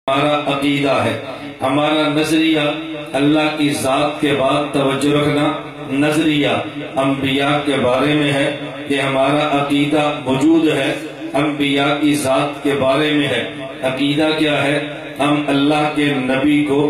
ہمارا عقیدہ ہے، ہمارا نظریہ اللہ کی ذات کے بعد توجہ رکھنا، نظریہ انبیاء کے بارے میں ہے کہ ہمارا عقیدہ موجود ہے، انبیاء کی ذات کے بارے میں ہے۔ عقیدہ کیا ہے؟ ہم اللہ کے نبی کو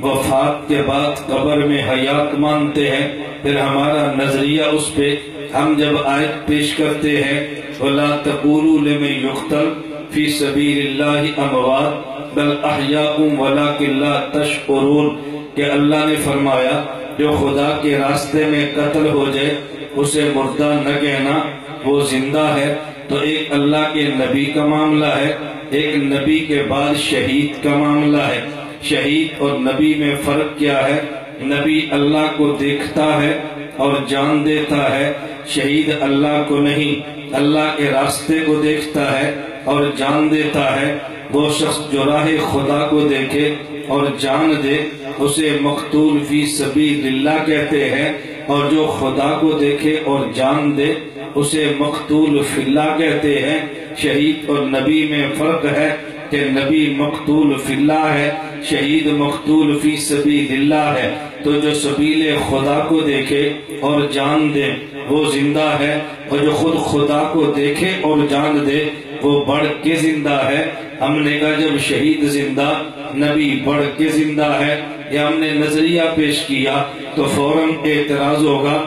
وفات کے بعد قبر میں حیات مانتے ہیں، پھر ہمارا نظریہ اس پہ ہم جب آیت پیش کرتے ہیں وَلَا تَقُولُوا لِمَن يُقْتَلُ فِي سَبِيلِ اللَّهِ أَمْوَاتٌ بَلْ أَحْيَاءٌ وَلَٰكِن لَّا تَشْعُرُونَ کہ اللہ نے فرمایا جو خدا کے راستے میں قتل ہو جائے اسے مردہ نہ کہنا، وہ زندہ ہے۔ تو ایک اللہ کے نبی کا معاملہ ہے، ایک نبی کے بعد شہید کا معاملہ ہے۔ شہید اور نبی میں فرق کیا ہے؟ نبی اللہ کو دیکھتا ہے اور جان دیتا ہے، شہید اللہ کو نہیں، اللہ کے راستے کو دیکھتا ہے اور جان دیتا ہے۔ وہ شخص جو راہ خدا کو دیکھے اور جان دے اسے مقتول فی سبیل اللہ کہتے ہیں، اور جو خدا کو دیکھے اور جان دے اسے مقتول فی اللہ کہتے ہیں۔ شہید اور نبی میں فرق ہے کہ نبی مقتول فی اللہ ہے، شہید مقتول فی سبیل اللہ ہے۔ تو جو سبیل خدا کو دیکھے اور جان دے وہ زندہ ہے، اور جو خود خدا کو دیکھے اور جان دے وہ بڑھ کے زندہ ہے۔ ہم نے کہا جب شہید زندہ، نبی بڑھ کے زندہ ہے، یا ہم نے نظریہ پیش کیا تو فوراً اعتراض ہوگا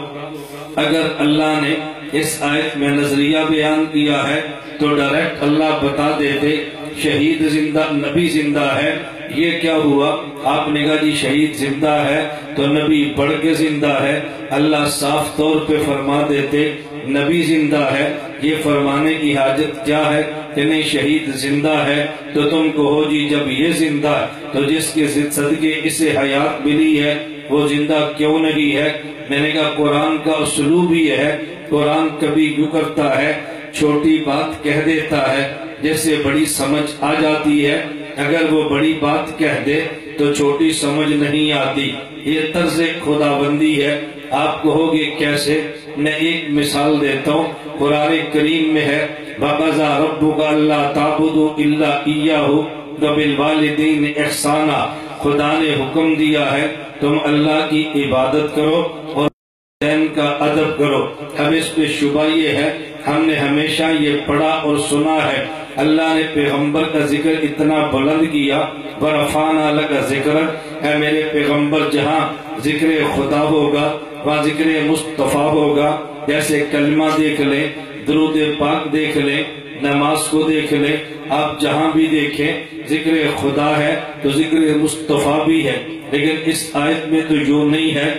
اگر اللہ نے اس آیت میں نظریہ بیان کیا ہے تو ڈائریکٹ اللہ بتا دیتے شہید زندہ، نبی زندہ ہے، یہ کیا ہوا؟ آپ نے کہا جی شہید زندہ ہے تو نبی بڑھ کے زندہ ہے۔ اللہ صاف طور پہ فرما دیتے نبی زندہ ہے، یہ فرمانے کی حاجت کیا ہے کہ نہیں شہید زندہ ہے؟ تو تم کہو جی جب یہ زندہ ہے تو جس کے صدقے اسے حیات ملی ہے وہ زندہ کیوں نہیں ہے؟ میں نے کہا قرآن کا اسلوب ہی ہے، قرآن کبھی یوں کرتا ہے چھوٹی بات کہہ دیتا ہے جس سے بڑی سمجھ آ جاتی ہے، اگر وہ بڑی بات کہہ دے تو چھوٹی سمجھ نہیں آتی۔ یہ طرز خداوندی ہے۔ آپ کہو گے کیسے؟ میں ایک مثال دیتا ہوں، قرآن کریم میں ہے وَقَضَىٰ رَبُّكَ أَلَّا تَعْبُدُوا إِلَّا إِيَّاهُ وَبِالْوَالِدَيْنِ إِحْسَانًا، خدا نے حکم دیا ہے تم اللہ کی عبادت کرو اور والدین کا ادب کرو۔ اب اس پہ شبہ یہ ہے، ہم نے ہمیشہ یہ پڑھا اور سنا ہے اللہ نے پیغمبر کا ذکر اتنا بلند کیا، وَرَفَعْنَا لَكَ ذِكْرَكَ، اے میرے پیغمبر جہاں ذکر خدا ہوگا وہاں ذکر مصطفیٰ ہوگا۔ جیسے کلمہ دیکھ لیں، درود پاک دیکھ لیں، نماز کو دیکھ لیں، آپ جہاں بھی دیکھیں ذکر خدا ہے تو ذکر مصطفیٰ بھی ہے، لیکن اس آیت میں تو جو نہیں ہے،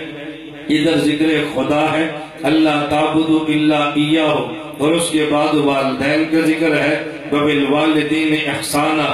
ادھر ذکر خدا ہے اللہ تعبدوا الا ایاہ، اور اس کے بعد والدین کا ذکر ہے وبالوالدین احسانا۔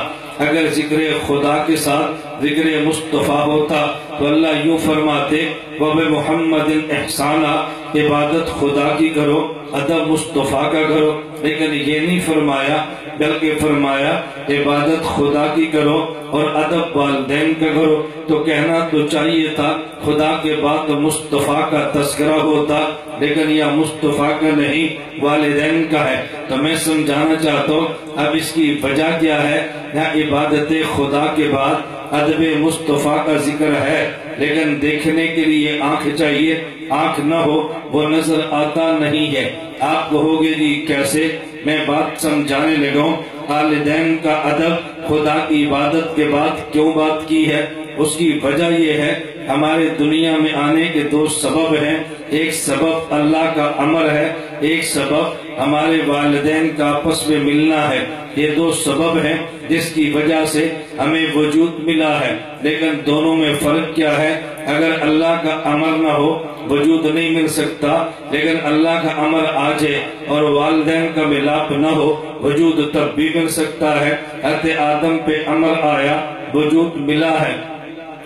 اگر ذکر خدا کے ساتھ ذکر مصطفیٰ ہوتا تو اللہ یوں فرماتے وبمحمد احسانا، عبادت خدا کی کرو، ادب مصطفیٰ کا کرو، لیکن یہ نہیں فرمایا، بلکہ فرمایا عبادت خدا کی کرو اور ادب والدین کا کرو۔ تو کہنا تو چاہیے تھا خدا کے بعد مصطفیٰ کا تذکرہ ہوتا، لیکن یہ مصطفیٰ کا نہیں والدین کا ہے۔ تو میں سمجھانا چاہتا ہوں اب اس کی وجہ کیا ہے؟ یہاں عبادت خدا کے بعد ادب مصطفیٰ کا ذکر ہے، لیکن دیکھنے کے لیے آنکھ چاہیے، آنکھ نہ ہو وہ نظر آتا نہیں ہے۔ آپ کہو گے جی کیسے؟ میں بات سمجھانے لگا ہوں۔ والدین کا ادب خدا کی عبادت کے بعد کیوں بات کی ہے؟ اس کی وجہ یہ ہے ہمارے دنیا میں آنے کے دو سبب ہیں، ایک سبب اللہ کا امر ہے، ایک سبب ہمارے والدین کا آپس میں ملنا ہے۔ یہ دو سبب ہیں جس کی وجہ سے ہمیں وجود ملا ہے، لیکن دونوں میں فرق کیا ہے؟ اگر اللہ کا امر نہ ہو وجود نہیں مل سکتا، لیکن اللہ کا امر آ جائے اور والدین کا ملاپ نہ ہو وجود تب بھی مل سکتا ہے۔ حضرت آدم پہ امر آیا وجود ملا ہے،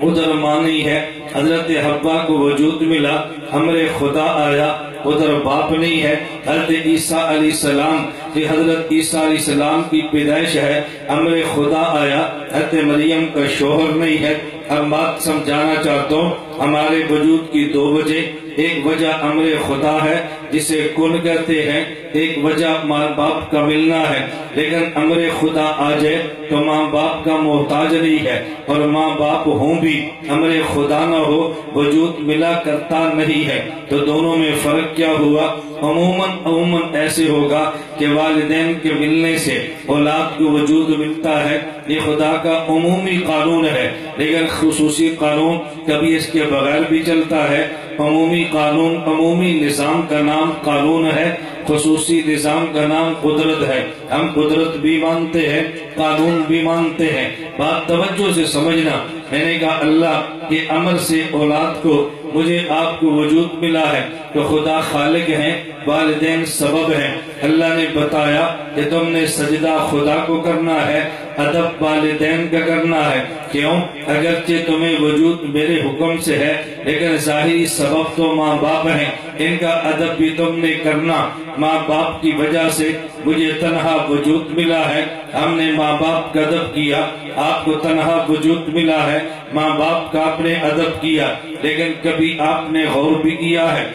ادھر ماں نہیں ہے، حضرت حوا کو وجود ملا، امر خدا آیا، ادھر باپ نہیں ہے۔ حضرت عیسیٰ علیہ السلام کہ حضرت عیسیٰ علیہ السلام کی پیدائش ہے، امر خدا آیا، حضرت مریم کا شوہر نہیں ہے۔ اب بات سمجھانا چاہتا ہوں ہمارے وجود کی دو وجہ، ایک وجہ امر خدا ہے جسے کن کہتے ہیں، ایک وجہ ماں باپ کا ملنا ہے، لیکن امر خدا آ جائے تو ماں باپ کا محتاج نہیں ہے، اور ماں باپ ہوں بھی امر خدا نہ ہو وجود ملا کرتا نہیں ہے۔ تو دونوں میں فرق کیا ہوا؟ عموماً ایسے ہوگا کہ والدین کے ملنے سے اولاد کو وجود ملتا ہے، یہ خدا کا عمومی قانون ہے، لیکن خصوصی قانون کبھی اس کے بغیر بھی چلتا ہے۔ عمومی قانون، عمومی نظام کا نام قانون ہے، خصوصی نظام کا نام قدرت ہے۔ ہم قدرت بھی مانتے ہیں، قانون بھی مانتے ہیں۔ بات توجہ سے سمجھنا، میں نے کہا اللہ کے امر سے اولاد کو، مجھے آپ کو وجود ملا ہے، تو خدا خالق ہیں، والدین سبب ہیں۔ اللہ نے بتایا کہ تم نے سجدہ خدا کو کرنا ہے، ادب والدین کا کرنا ہے۔ کیوں؟ اگرچہ تمہیں وجود میرے حکم سے ہے، لیکن ظاہری سبب تو ماں باپ ہیں، ان کا ادب بھی تم نے کرنا۔ ماں باپ کی وجہ سے مجھے تنہا وجود ملا ہے، ہم نے ماں باپ کا ادب کیا۔ آپ کو تنہا وجود ملا ہے، ماں باپ کا آپ نے ادب کیا، لیکن کبھی آپ نے غور بھی کیا ہے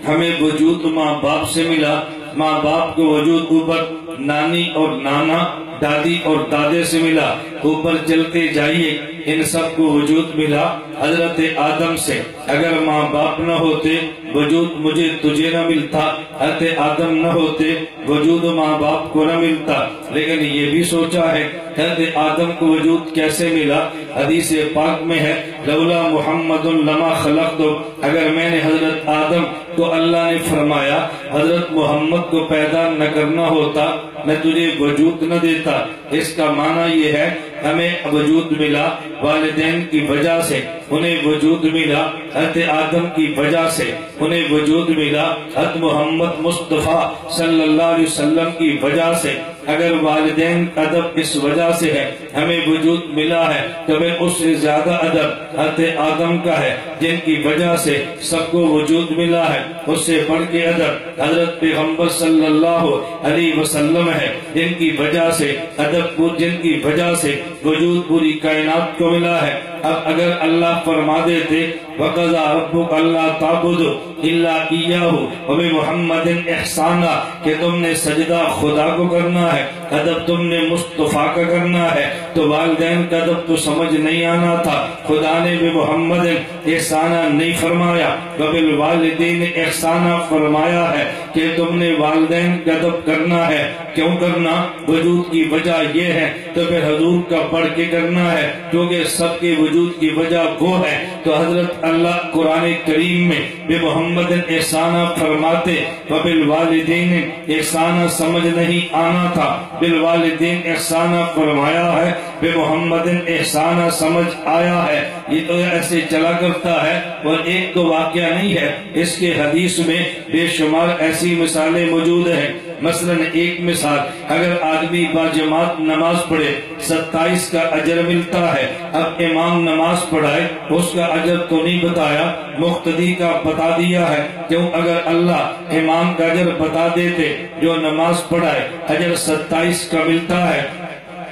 ہمیں وجود ماں باپ سے ملا، ماں باپ کو وجود اوپر نانی اور نانا، دادی اور دادے سے ملا، اوپر چلتے جائیے، ان سب کو وجود ملا حضرت آدم سے۔ اگر ماں باپ نہ ہوتے وجود مجھے تجھے نہ ملتا، حضرت آدم نہ ہوتے وجود ماں باپ کو نہ ملتا۔ لیکن یہ بھی سوچا ہے حضرت آدم کو وجود کیسے ملا؟ حدیث پاک میں ہے لولا محمد لما خلقت، اگر میں نے حضرت آدم کو، اللہ نے فرمایا حضرت محمد کو پیدا نہ کرنا ہوتا میں تجھے وجود نہ دیتا۔ اس کا معنی یہ ہے ہمیں وجود ملا والدین کی وجہ سے، انہیں وجود ملا حضرت آدم کی وجہ سے، انہیں وجود ملا حضرت محمد مصطفیٰ صلی اللہ علیہ وسلم کی وجہ سے۔ اگر والدین کا ادب اس وجہ سے ہے ہمیں وجود ملا ہے، تو پھر اس سے زیادہ ادب حضرت آدم کا ہے جن کی وجہ سے سب کو وجود ملا ہے۔ اس سے بڑھ کے ادب حضرت پیغمبر صلی اللہ علیہ وسلم ہے جن کی وجہ سے ادب، جن کی وجہ سے وجود پوری کائنات کو ملا ہے۔ اب اگر اللہ فرما دیتے وَقَضَىٰ رَبُّكَ أَلَّا تَعْبُدُوا إِلَّا إِيَّاهُ وَبِمُحَمَّدٍ إِحْسَانًا، کہ تم نے سجدہ خدا کو کرنا ہے، ادب تم نے مصطفیٰ کا کرنا ہے، تو والدین کا ادب تو سمجھ نہیں آنا تھا۔ خدا نے بِمُحَمَّدٍ إِحْسَانًا نہیں فرمایا، وَبِالْوَالِدَيْنِ إِحْسَانًا فرمایا ہے کہ تم نے والدین کا ادب کرنا ہے۔ کیوں کرنا؟ وجود کی وجہ یہ ہے، تو پھر حضور کا پڑھ کے کرنا ہے، کیونکہ سب کے وجود کی وجہ وہ ہے۔ تو حضرت اللہ قرآن کریم میں بے محمد احسانہ فرماتے، وبالوالدین احسانہ سمجھ نہیں آنا تھا، بالوالدین احسانہ فرمایا ہے، بے محمد احسانہ سمجھ آیا ہے۔ یہ تو ایسے چلا کرتا ہے، اور ایک تو واقعہ نہیں ہے، اس کے حدیث میں بے شمار ایسی مثالیں موجود ہیں۔ مثلا ایک مثال، اگر آدمی باجماعت نماز پڑھے 27 کا اجر ملتا ہے۔ اب امام نماز پڑھائے، اس کا اجر تو نہیں بتایا، مقتدی کا بتا دیا ہے۔ کیوں؟ اگر اللہ امام کا اجر بتا دیتے جو نماز پڑھائے اجر 27 کا ملتا ہے،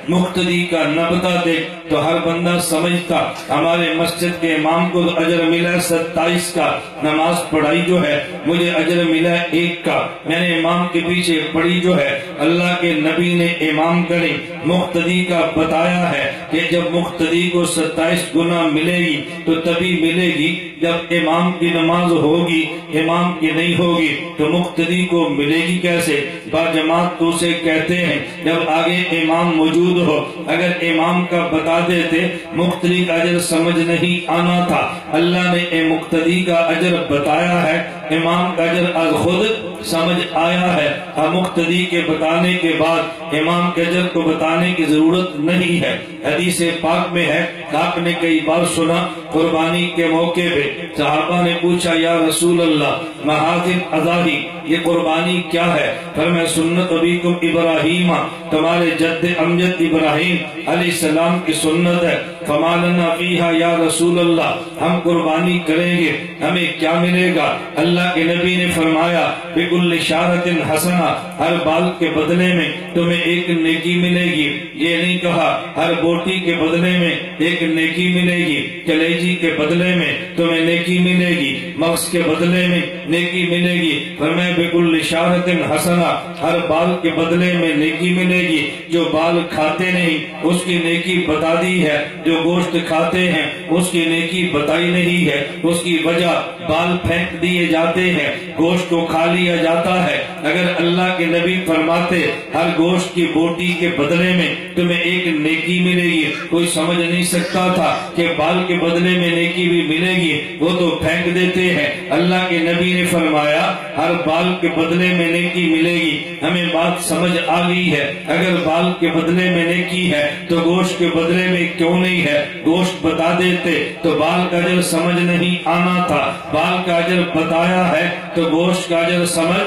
مقتدی کا نہ بتاتے تو ہر بندہ سمجھتا ہمارے مسجد کے امام کو تو اجر ملا 27 کا، نماز پڑھائی جو ہے مجھے اجر ملا 1 کا، میں نے امام کے پیچھے پڑھی جو ہے۔ اللہ کے نبی نے امام کرے مقتدی کا بتایا ہے کہ جب مقتدی کو 27 گنا ملے گی تو تبھی ملے گی جب امام کی نماز ہوگی، امام کی نہیں ہوگی تو مقتدی کو ملے گی کیسے؟ باجماعت تو اسے کہتے ہیں جب آگے امام موجود ہو۔ اگر امام کا بتا دیتے مقتدی کا اجر سمجھ نہیں آنا تھا، اللہ نے مقتدی کا اجر بتایا ہے، امام کا اجر از خود سمجھ آیا ہے۔ مقتدی کے بتانے کے بعد امام کے اجر کو بتانے کی ضرورت نہیں ہے۔ حدیث پاک میں ہے، آپ نے کئی بار سنا، قربانی کے موقع پہ صحابہ نے پوچھا یا رسول اللہ مہاجر اضاحی، یہ قربانی کیا ہے؟ فرمایا سنت ابیکم ابراہیم، تمہارے جد امجد ابراہیم علیہ السلام کی سنت ہے۔ فما لنا فیہا یا رسول اللہ، ہم قربانی کریں گے ہمیں کیا ملے گا؟ اللہ کے نبی نے فرمایا بکل شارت حسنہ، ہر بال کے بدلے میں تمہیں ایک نیکی ملے گی۔ یہ نہیں کہا ہر بوٹی کے بدلے میں ایک نیکی ملے گی، کلیجی کے بدلے میں تمہیں نیکی ملے گی، مغز کے بدلے میں نیکی ملے گی۔ فرمایا بکل شارت حسنہ، ہر بال کے بدلے میں نیکی ملے گی۔ جو بال کھاتے نہیں اس کی نیکی بتا دی ہے، جو گوشت کھاتے ہیں اس کی نیکی بتائی نہیں ہے۔ اس کی وجہ بال پھینک دیے جاتے ہیں، گوشت کو کھا لیا جاتا ہے۔ اگر اللہ کے نبی فرماتے ہر گوشت کی بوٹی کے بدلے میں تمہیں ایک نیکی ملے گی، کوئی سمجھ نہیں سکتا تھا کہ بال کے بدلے میں نیکی بھی ملے گی، وہ تو پھینک دیتے ہیں۔ اللہ کے نبی نے فرمایا ہر بال کے بدلے میں نیکی ملے گی۔ ہمیں بات سمجھ آ گئی ہے، اگر بال کے بدلے میں نیکی ہے تو گوشت کے بدلے میں کیوں نہیں ہے؟ گوشت بتا دیتے تو بال کا اجر سمجھ نہیں آنا تھا، بال کا اجر بتایا ہے تو گوشت کا اجر سمجھ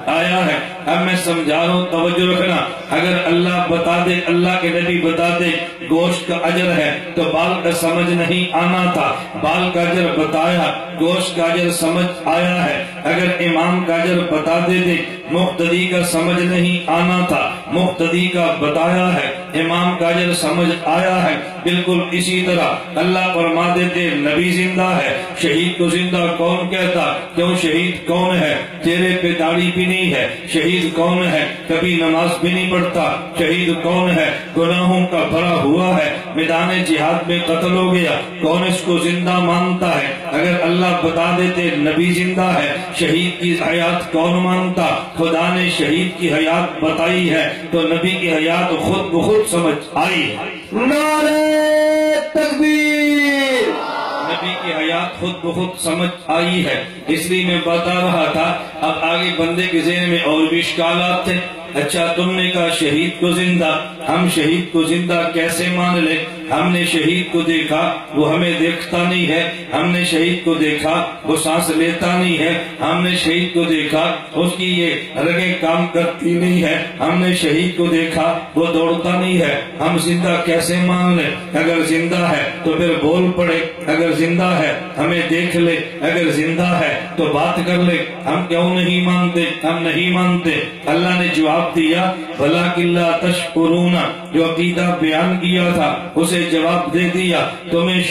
آیا ہے۔ اب میں سمجھا رہا ہوں، توجہ رکھنا، اگر اللہ بتا دے، اللہ کے نبی بتا دے گوشت کا اجر ہے تو بال کا سمجھ نہیں آنا تھا، بال کا اجر بتایا، گوشت کا اجر سمجھ آیا ہے۔ اگر امام کا اجر بتا دے مقتدی کا سمجھ نہیں آنا تھا، مقتدی کا بتایا ہے، امام کا اجر سمجھ آیا ہے۔ بالکل اسی طرح اللہ فرما دیتے نبی زندہ ہے، شہید کو زندہ کون کہتا؟ کیوں شہید کون ہے؟ چہرے پہ داڑھی بھی نہیں ہے۔ شہید کون ہے؟ کبھی نماز بھی نہیں پڑھتا۔ شہید کون ہے؟ گناہوں کا بھرا ہوا ہے، میدان جہاد میں قتل ہو گیا، کون اس کو زندہ مانتا ہے؟ اگر اللہ بتا دیتے نبی زندہ ہے، شہید کی حیات کون مانتا؟ خدا نے شہید کی حیات بتائی ہے تو نبی کی حیات خود بخود سمجھ آئی ہے۔ نعرہ تکبیر! نبی کی حیات خود بخود سمجھ آئی ہے۔ اس لیے میں بتا رہا تھا، اب آگے بندے کے ذہن میں اور بھی اشکالات تھے۔ اچھا تم نے کہا شہید کو زندہ، ہم شہید کو زندہ کیسے مان لے؟ ہم نے شہید کو دیکھا، وہ ہمیں دیکھتا نہیں ہے۔ ہم نے شہید کو دیکھا، وہ سانس لیتا نہیں ہے۔ ہم نے شہید کو دیکھا، اس کی یہ رگیں کام کرتی نہیں ہے۔ ہم نے شہید کو دیکھا، وہ دوڑتا نہیں ہے۔ ہم زندہ کیسے مان لیں؟ اگر زندہ ہے تو پھر بول پڑے، اگر زندہ ہے ہمیں دیکھ لے، اگر زندہ ہے تو بات کر لے۔ ہم کیوں نہیں مانتے؟ ہم نہیں مانتے۔ اللہ نے جواب دیا وَلَٰكِن لَا تَشْكُرُونَ، جو عقیدہ بیان کیا تھا اسے جواب دے دیا۔ تمہیں